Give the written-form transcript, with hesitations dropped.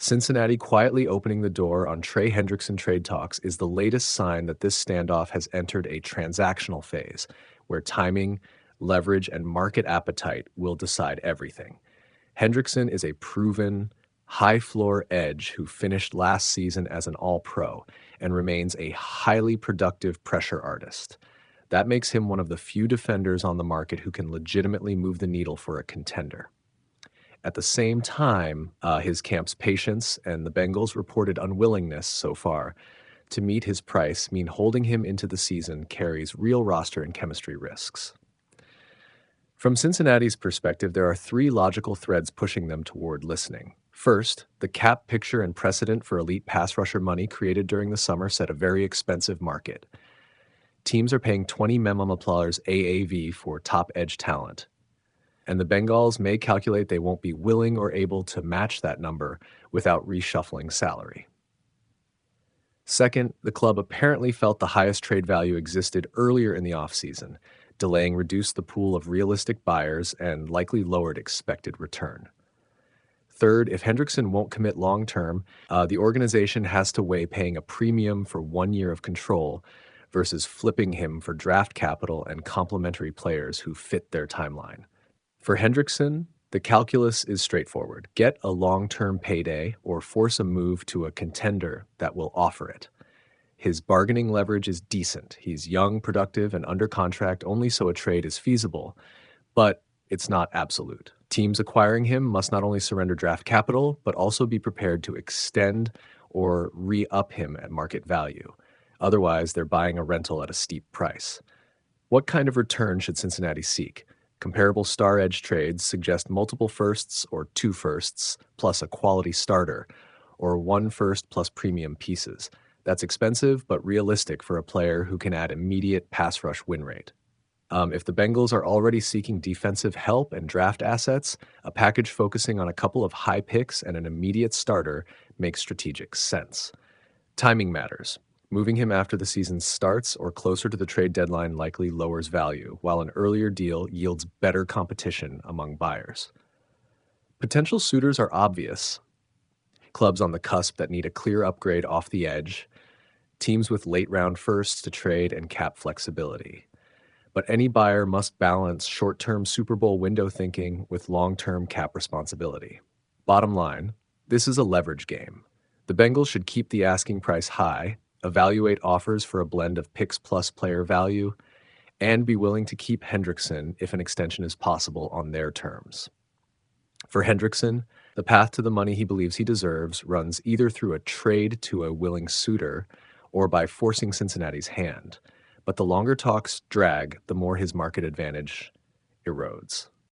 Cincinnati quietly opening the door on Trey Hendrickson trade talks is the latest sign that this standoff has entered a transactional phase, where timing, leverage, and market appetite will decide everything. Hendrickson is a proven, high floor edge who finished last season as an all pro and remains a highly productive pressure artist. That makes him one of the few defenders on the market who can legitimately move the needle for a contender. At the same time, his camp's patience and the Bengals' reported unwillingness so far to meet his price mean holding him into the season carries real roster and chemistry risks. From Cincinnati's perspective, there are three logical threads pushing them toward listening. First, the cap picture and precedent for elite pass rusher money created during the summer set a very expensive market. Teams are paying $20 million AAV for top edge talent, and the Bengals may calculate they won't be willing or able to match that number without reshuffling salary. Second, the club apparently felt the highest trade value existed earlier in the offseason. Delaying reduced the pool of realistic buyers and likely lowered expected return. Third, if Hendrickson won't commit long-term, the organization has to weigh paying a premium for 1 year of control versus flipping him for draft capital and complementary players who fit their timeline. For Hendrickson, the calculus is straightforward. Get a long-term payday or force a move to a contender that will offer it. His bargaining leverage is decent. He's young, productive, and under contract only so a trade is feasible, but it's not absolute. Teams acquiring him must not only surrender draft capital, but also be prepared to extend or re-up him at market value. Otherwise, they're buying a rental at a steep price. What kind of return should Cincinnati seek? Comparable star edge trades suggest multiple firsts or 2 firsts plus a quality starter, or 1 first plus premium pieces. That's expensive but realistic for a player who can add immediate pass rush win rate. If the Bengals are already seeking defensive help and draft assets, a package focusing on a couple of high picks and an immediate starter makes strategic sense. Timing matters. Moving him after the season starts or closer to the trade deadline likely lowers value, while an earlier deal yields better competition among buyers. Potential suitors are obvious. Clubs on the cusp that need a clear upgrade off the edge, teams with late-round firsts to trade and cap flexibility. But any buyer must balance short-term Super Bowl window thinking with long-term cap responsibility. Bottom line, this is a leverage game. The Bengals should keep the asking price high, evaluate offers for a blend of picks plus player value, and be willing to keep Hendrickson if an extension is possible on their terms. For Hendrickson, the path to the money he believes he deserves runs either through a trade to a willing suitor or by forcing Cincinnati's hand. But the longer talks drag, the more his market advantage erodes.